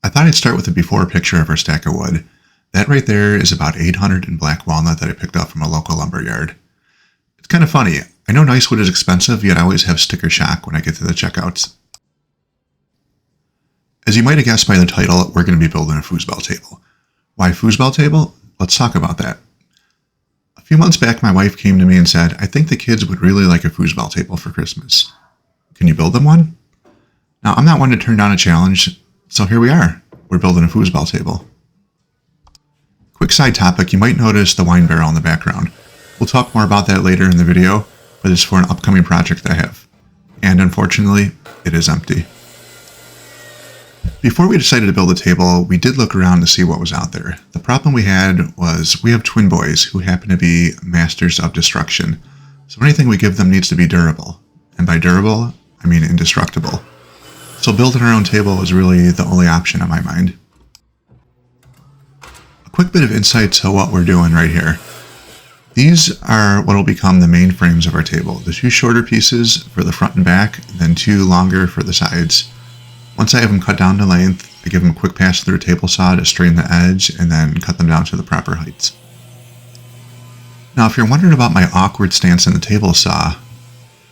I thought I'd start with a before picture of our stack of wood. That right there is about 800 in black walnut that I picked up from a local lumber yard. It's kind of funny. I know nice wood is expensive, yet I always have sticker shock when I get to the checkouts. As you might have guessed by the title, we're going to be building a foosball table. Why foosball table? Let's talk about that. A few months back, my wife came to me and said, I think the kids would really like a foosball table for Christmas. Can you build them one? Now, I'm not one to turn down a challenge, so here we are. We're building a foosball table. Quick side topic, you might notice the wine barrel in the background. We'll talk more about that later in the video, but it's for an upcoming project I have. And unfortunately, it is empty. Before we decided to build a table, we did look around to see what was out there. The problem we had was we have twin boys who happen to be masters of destruction. So anything we give them needs to be durable. And by durable, I mean indestructible. So building our own table was really the only option on my mind. A quick bit of insight to what we're doing right here. These are what will become the main frames of our table. The two shorter pieces for the front and back, and then two longer for the sides. Once I have them cut down to length, I give them a quick pass through a table saw to straighten the edge and then cut them down to the proper heights. Now, if you're wondering about my awkward stance in the table saw,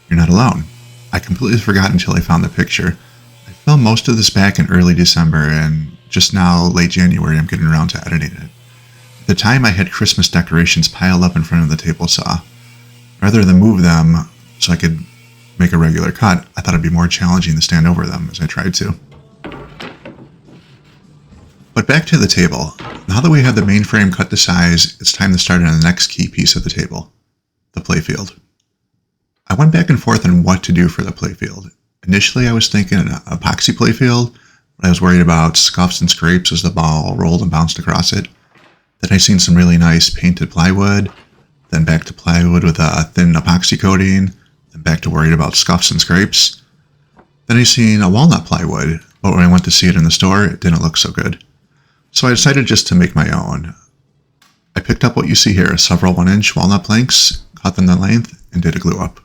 you're not alone. I completely forgot until I found the picture. I filmed most of this back in early December, and just now, late January, I'm getting around to editing it. At the time, I had Christmas decorations piled up in front of the table saw. Rather than move them so I could make a regular cut, I thought it'd be more challenging to stand over them as I tried to. But back to the table. Now that we have the main frame cut to size, it's time to start on the next key piece of the table, the playfield. I went back and forth on what to do for the playfield. Initially, I was thinking an epoxy playfield, but I was worried about scuffs and scrapes as the ball rolled and bounced across it. Then I seen some really nice painted plywood, then back to plywood with a thin epoxy coating, then back to worried about scuffs and scrapes. Then I seen a walnut plywood, but when I went to see it in the store, it didn't look so good. So I decided just to make my own. I picked up what you see here, several 1-inch walnut planks, cut them to length, and did a glue up.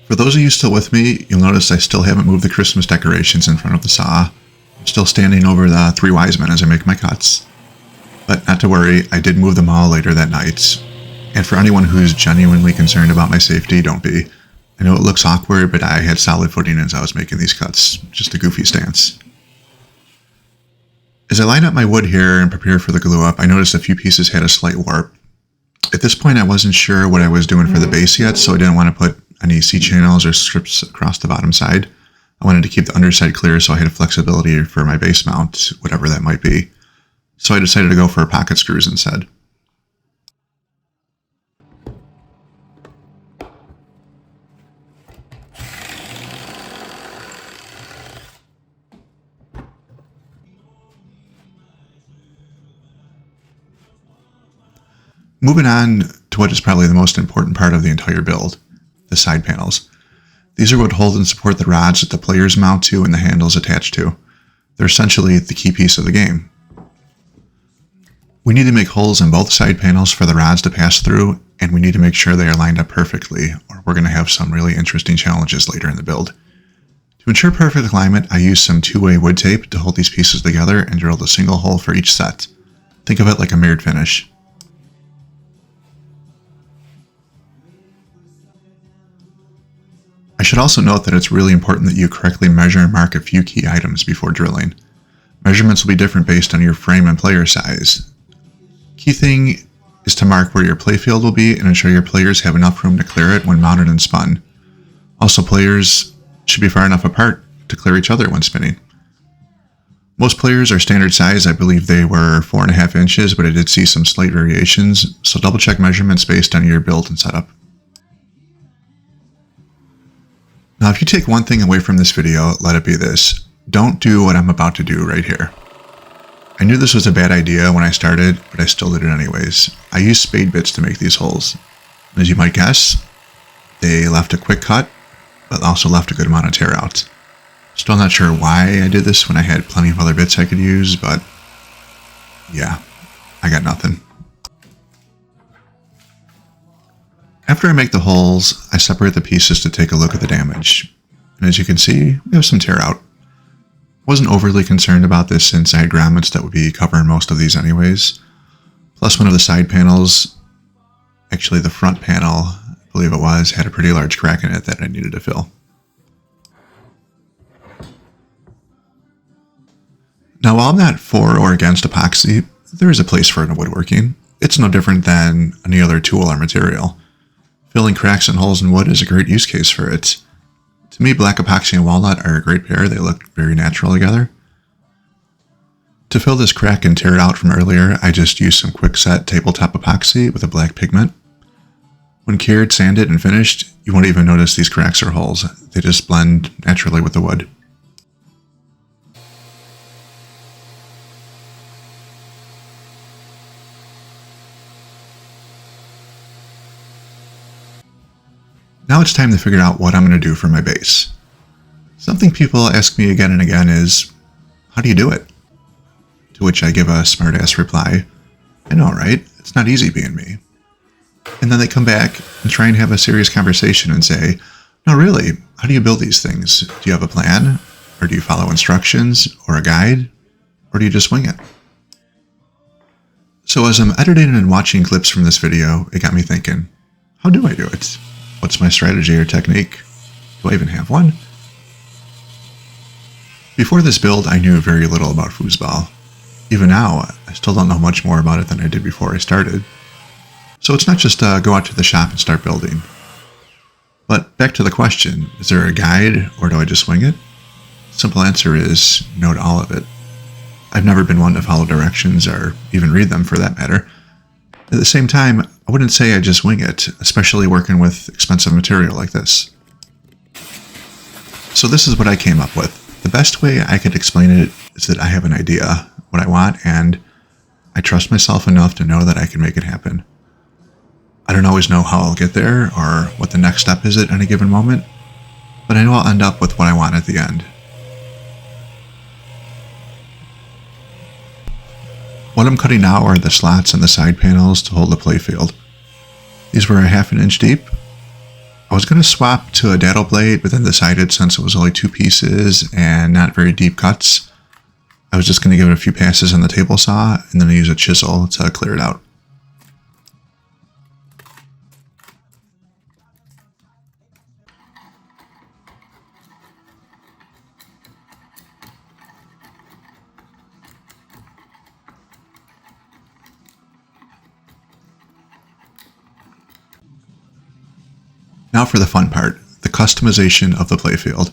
For those of you still with me, you'll notice I still haven't moved the Christmas decorations in front of the saw. I'm still standing over the 3 wise men as I make my cuts. But not to worry, I did move them all later that night. And for anyone who's genuinely concerned about my safety, don't be. I know it looks awkward, but I had solid footing as I was making these cuts. Just a goofy stance. As I line up my wood here and prepare for the glue up, I noticed a few pieces had a slight warp. At this point, I wasn't sure what I was doing for the base yet, so I didn't want to put any C-channels or strips across the bottom side. I wanted to keep the underside clear so I had flexibility for my base mount, whatever that might be. So I decided to go for pocket screws instead. Moving on to what is probably the most important part of the entire build, the side panels. These are what hold and support the rods that the players mount to and the handles attached to. They're essentially the key piece of the game. We need to make holes in both side panels for the rods to pass through, and we need to make sure they are lined up perfectly, or we're going to have some really interesting challenges later in the build. To ensure perfect alignment, I used some 2-way wood tape to hold these pieces together and drilled a single hole for each set. Think of it like a mirrored finish. I should also note that it's really important that you correctly measure and mark a few key items before drilling. Measurements will be different based on your frame and player size. Key thing is to mark where your playfield will be and ensure your players have enough room to clear it when mounted and spun. Also, players should be far enough apart to clear each other when spinning. Most players are standard size. I believe they were 4.5 inches, but I did see some slight variations, so double check measurements based on your build and setup. Now, if you take one thing away from this video, let it be this. Don't do what I'm about to do right here. I knew this was a bad idea when I started, but I still did it anyways. I used spade bits to make these holes. And as you might guess, they left a quick cut, but also left a good amount of tear out. Still not sure why I did this when I had plenty of other bits I could use, but yeah, I got nothing. After I make the holes, I separate the pieces to take a look at the damage. And as you can see, we have some tear out. Wasn't overly concerned about this since I had grommets that would be covering most of these anyways. Plus one of the side panels, actually the front panel, I believe it was, had a pretty large crack in it that I needed to fill. Now while I'm not for or against epoxy, there is a place for it in woodworking. It's no different than any other tool or material. Filling cracks and holes in wood is a great use case for it. To me, black epoxy and walnut are a great pair. They look very natural together. To fill this crack and tear it out from earlier, I just used some quick-set tabletop epoxy with a black pigment. When cured, sanded, and finished, you won't even notice these cracks or holes. They just blend naturally with the wood. Now it's time to figure out what I'm going to do for my base. Something people ask me again and again is, how do you do it? To which I give a smart-ass reply, I know, right? It's not easy being me. And then they come back and try and have a serious conversation and say, no, really, how do you build these things? Do you have a plan? Or do you follow instructions or a guide? Or do you just wing it? So as I'm editing and watching clips from this video, it got me thinking, how do I do it? What's my strategy or technique? Do I even have one? Before this build, I knew very little about foosball. Even now, I still don't know much more about it than I did before I started. So it's not just go out to the shop and start building. But back to the question, is there a guide or do I just wing it? Simple answer is no to all of it. I've never been one to follow directions or even read them for that matter. At the same time, I wouldn't say I just wing it, especially working with expensive material like this. So this is what I came up with. The best way I could explain it is that I have an idea, what I want, and I trust myself enough to know that I can make it happen. I don't always know how I'll get there or what the next step is at any given moment, but I know I'll end up with what I want at the end. What I'm cutting now are the slots and the side panels to hold the playfield. These were a 1/2 inch deep. I was going to swap to a daddle blade, but then decided since it was only 2 pieces and not very deep cuts, I was just going to give it a few passes on the table saw and then use a chisel to clear it out. Now for the fun part, the customization of the playfield.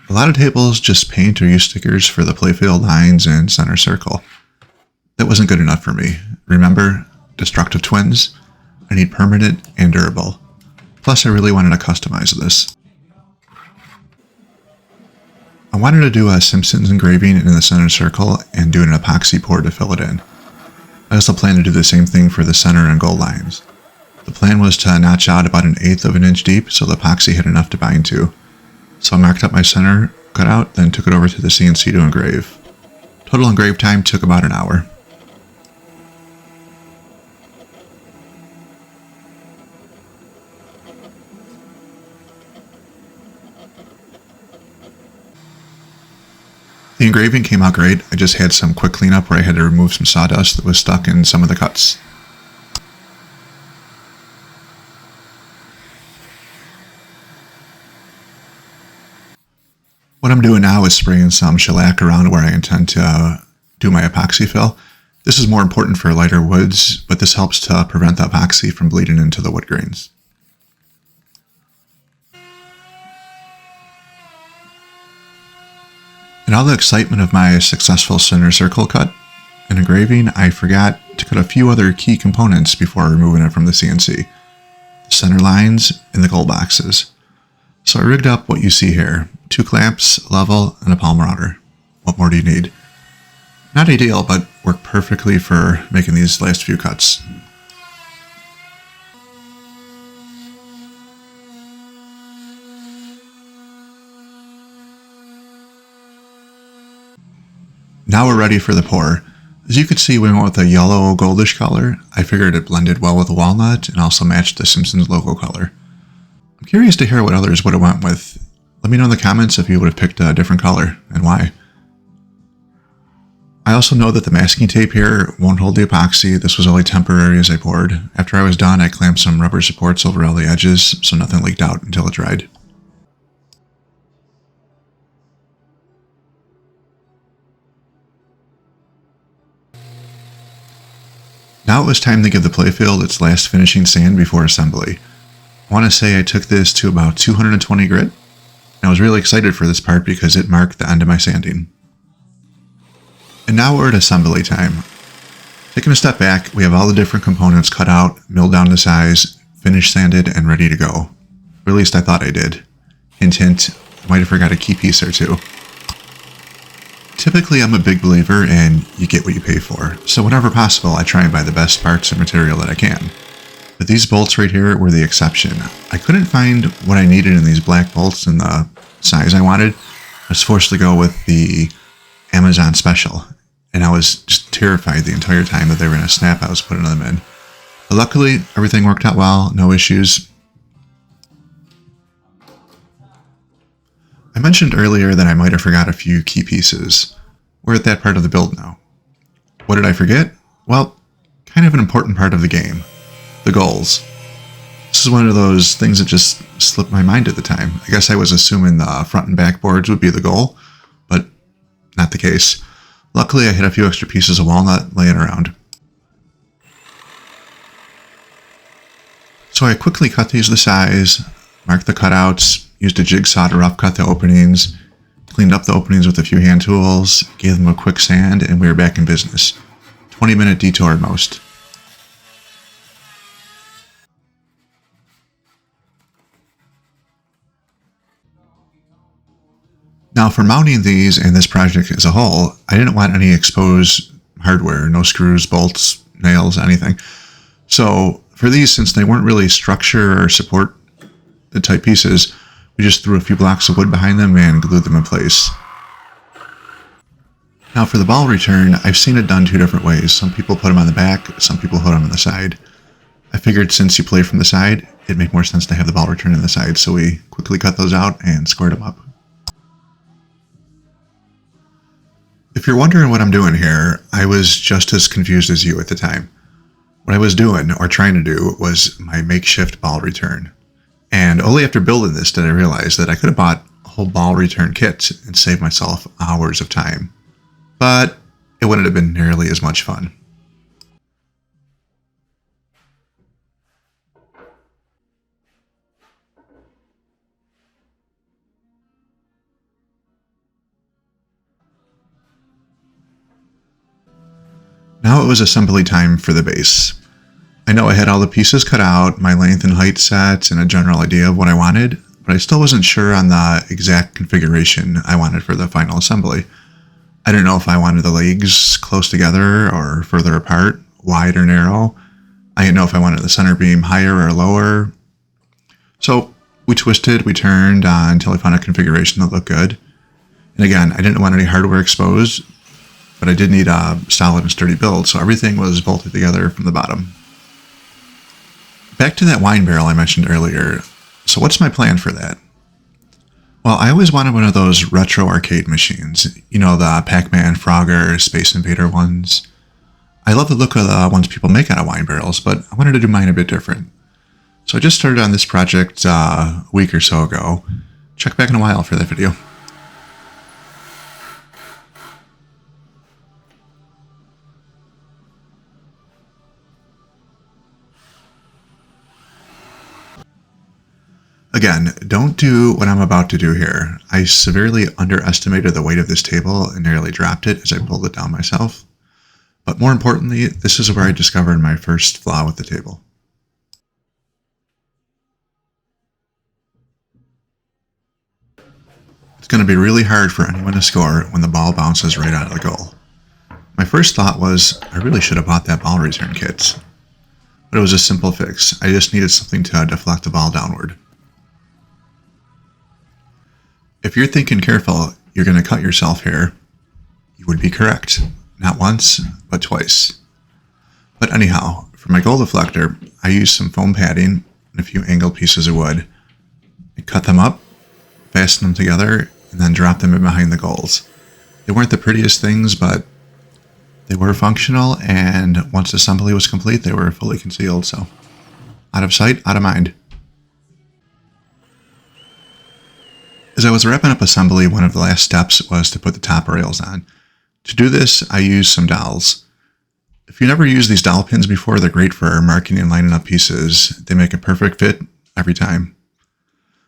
A lot of tables just paint or use stickers for the playfield lines and center circle. That wasn't good enough for me. Remember, destructive twins? I need permanent and durable. Plus I really wanted to customize this. I wanted to do a Simpsons engraving in the center circle and do an epoxy pour to fill it in. I also plan to do the same thing for the center and goal lines. The plan was to notch out about 1/8 of an inch deep so the epoxy had enough to bind to. So I marked up my center cutout, then took it over to the CNC to engrave. Total engrave time took about an hour. The engraving came out great. I just had some quick cleanup where I had to remove some sawdust that was stuck in some of the cuts. What I'm doing now is spraying some shellac around where I intend to do my epoxy fill. This is more important for lighter woods, but this helps to prevent the epoxy from bleeding into the wood grains. In all the excitement of my successful center circle cut and engraving, I forgot to cut a few other key components before removing it from the CNC. The center lines and the goal boxes. So I rigged up what you see here. 2 clamps, a level, and a palm router. What more do you need? Not ideal, but worked perfectly for making these last few cuts. Now we're ready for the pour. As you can see, we went with a yellow goldish color. I figured it blended well with the walnut and also matched the Simpsons logo color. I'm curious to hear what others would have went with. Let me know in the comments if you would have picked a different color and why. I also know that the masking tape here won't hold the epoxy. This was only temporary as I poured. After I was done, I clamped some rubber supports over all the edges so nothing leaked out until it dried. Now it was time to give the playfield its last finishing sand before assembly. I want to say I took this to about 220 grit, and I was really excited for this part because it marked the end of my sanding. And now we're at assembly time. Taking a step back, we have all the different components cut out, milled down to size, finished sanded, and ready to go. Or at least I thought I did. Hint hint, I might have forgot a key piece or two. Typically, I'm a big believer in you get what you pay for, so whenever possible, I try and buy the best parts and material that I can. But these bolts right here were the exception. I couldn't find what I needed in these black bolts in the size I wanted. I was forced to go with the Amazon special, and I was just terrified the entire time that they were going to snap. I was putting them in. But luckily, everything worked out well, no issues. I mentioned earlier that I might have forgot a few key pieces. We're at that part of the build now. What did I forget? Well, kind of an important part of the game. The goals. This is one of those things that just slipped my mind at the time. I guess I was assuming the front and back boards would be the goal, but not the case. Luckily, I had a few extra pieces of walnut laying around. So I quickly cut these to size, marked the cutouts, used a jigsaw to rough cut the openings, cleaned up the openings with a few hand tools, gave them a quick sand, and we were back in business. 20-minute detour at most. Now for mounting these and this project as a whole, I didn't want any exposed hardware, no screws, bolts, nails, anything. So for these, since they weren't really structure or support the type pieces, we just threw a few blocks of wood behind them and glued them in place. Now for the ball return, I've seen it done two different ways. Some people put them on the back, some people put them on the side. I figured since you play from the side, it'd make more sense to have the ball return on the side, so we quickly cut those out and squared them up. If you're wondering what I'm doing here, I was just as confused as you at the time. What I was doing, or trying to do, was my makeshift ball return. And only after building this did I realize that I could have bought a whole ball return kit and saved myself hours of time. But it wouldn't have been nearly as much fun. Now it was assembly time for the base. I know I had all the pieces cut out, my length and height set, and a general idea of what I wanted, but I still wasn't sure on the exact configuration I wanted for the final assembly. I didn't know if I wanted the legs close together or further apart, wide or narrow. I didn't know if I wanted the center beam higher or lower. So we twisted, we turned until I found a configuration that looked good. And again, I didn't want any hardware exposed, but I did need a solid and sturdy build, so everything was bolted together from the bottom. Back to that wine barrel I mentioned earlier. So what's my plan for that? Well, I always wanted one of those retro arcade machines. You know, the Pac-Man, Frogger, Space Invader ones. I love the look of the ones people make out of wine barrels, but I wanted to do mine a bit different. So I just started on this project a week or so ago. Check back in a while for that video. Again, don't do what I'm about to do here. I severely underestimated the weight of this table and nearly dropped it as I pulled it down myself. But more importantly, this is where I discovered my first flaw with the table. It's going to be really hard for anyone to score when the ball bounces right out of the goal. My first thought was, I really should have bought that ball return kit. But it was a simple fix. I just needed something to deflect the ball downward. If you're thinking careful, you're going to cut yourself here, you would be correct. Not once, but twice. But anyhow, for my goal deflector, I used some foam padding and a few angled pieces of wood. I cut them up, fastened them together, and then dropped them in behind the goals. They weren't the prettiest things, but They were functional, and once assembly was complete, they were fully concealed, so out of sight, out of mind. As I was wrapping up assembly, one of the last steps was to put the top rails on. To do this, I used some dowels. If you never used these dowel pins before, they're great for marking and lining up pieces. They make a perfect fit every time.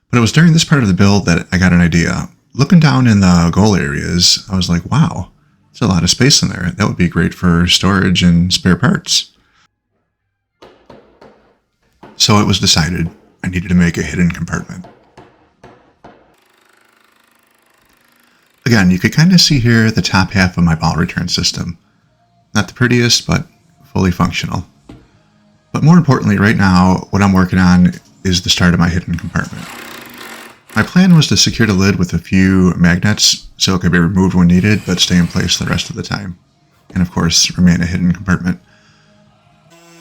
But it was during this part of the build that I got an idea. Looking down in the goal areas, I was like, wow, there's a lot of space in there. That would be great for storage and spare parts. So it was decided I needed to make a hidden compartment. Again, you could kind of see here the top half of my ball return system. Not the prettiest, but fully functional. But more importantly, right now, what I'm working on is the start of my hidden compartment. My plan was to secure the lid with a few magnets so it could be removed when needed, but stay in place the rest of the time. And of course, remain a hidden compartment.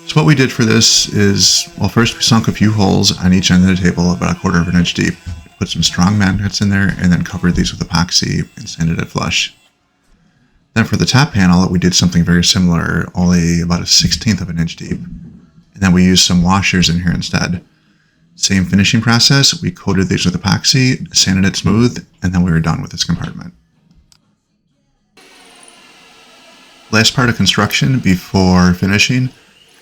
So what we did for this is, well, first we sunk a few holes on each end of the table about 1/4 of an inch deep. Put some strong magnets in there, and then covered these with epoxy and sanded it flush. Then for the top panel, we did something very similar, only about 1/16 of an inch deep. And then we used some washers in here instead. Same finishing process, we coated these with epoxy, sanded it smooth, and then we were done with this compartment. Last part of construction before finishing,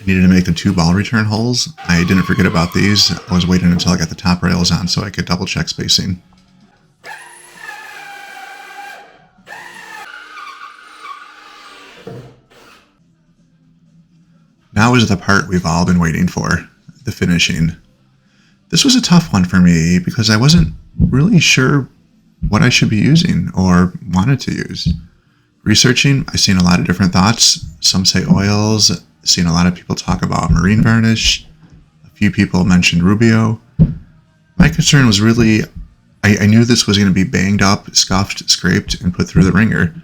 I needed to make the 2 ball return holes. I didn't forget about these. I was waiting until I got the top rails on so I could double check spacing. Now is the part we've all been waiting for, the finishing. This was a tough one for me because I wasn't really sure what I should be using or wanted to use. Researching, I've seen a lot of different thoughts. Some say oils. I've seen a lot of people talk about marine varnish. A few people mentioned Rubio. My concern was really, I knew this was going to be banged up, scuffed, scraped, and put through the wringer.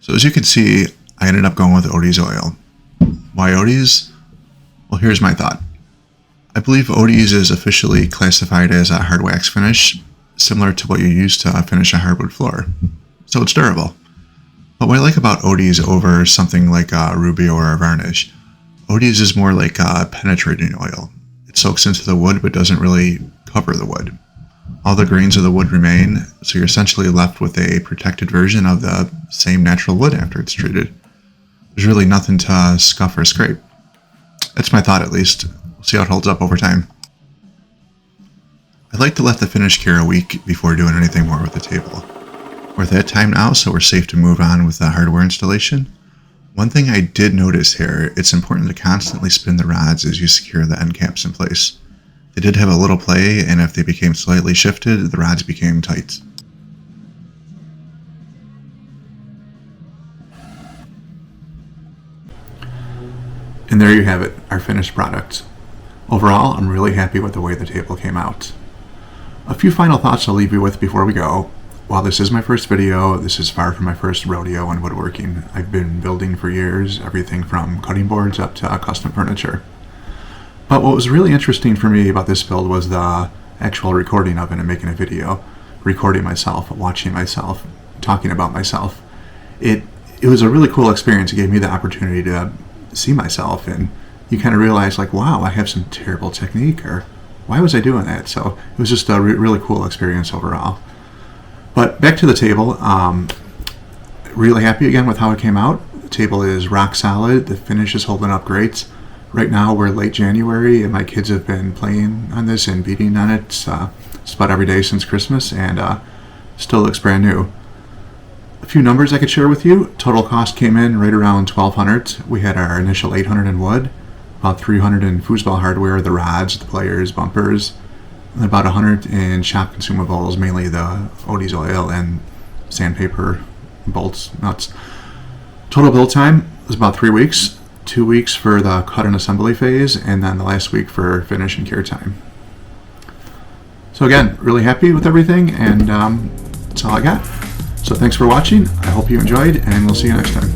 So as you can see, I ended up going with Odie's oil. Why Odie's? Well, here's my thought. I believe Odie's is officially classified as a hard wax finish, similar to what you use to finish a hardwood floor. So it's durable. But what I like about Odie's over something like a Rubio or a varnish, Odie's is more like a penetrating oil. It soaks into the wood but doesn't really cover the wood. All the grains of the wood remain, so you're essentially left with a protected version of the same natural wood after it's treated. There's really nothing to scuff or scrape. That's my thought, at least. We'll see how it holds up over time. I'd like to let the finish cure a week before doing anything more with the table. We're at that time now, so we're safe to move on with the hardware installation. One thing I did notice here, it's important to constantly spin the rods as you secure the end caps in place. They did have a little play, and if they became slightly shifted, the rods became tight. And there you have it, our finished product. Overall, I'm really happy with the way the table came out. A few final thoughts I'll leave you with before we go. While this is my first video, this is far from my first rodeo in woodworking. I've been building for years, everything from cutting boards up to custom furniture. But what was really interesting for me about this build was the actual recording of it and making a video. Recording myself, watching myself, talking about myself. It was a really cool experience. It gave me the opportunity to see myself, and you kind of realize, like, wow, I have some terrible technique, or why was I doing that? So it was just a really cool experience overall. But back to the table, really happy again with how it came out. The table is rock solid. The finish is holding up great. Right now we're late January, and my kids have been playing on this and beating on it just about every day since Christmas, and still looks brand new. A few numbers I could share with you. Total cost came in right around $1,200. We had our initial $800 in wood, about $300 in foosball hardware, the rods, the players, bumpers, and about $100 in shop consumables, mainly the Odie's oil and sandpaper, bolts, nuts. Total build time was about 3 weeks. 2 weeks for the cut and assembly phase, and then the last week for finish and cure time. So again, really happy with everything, and that's all I got. So thanks for watching. I hope you enjoyed, and we'll see you next time.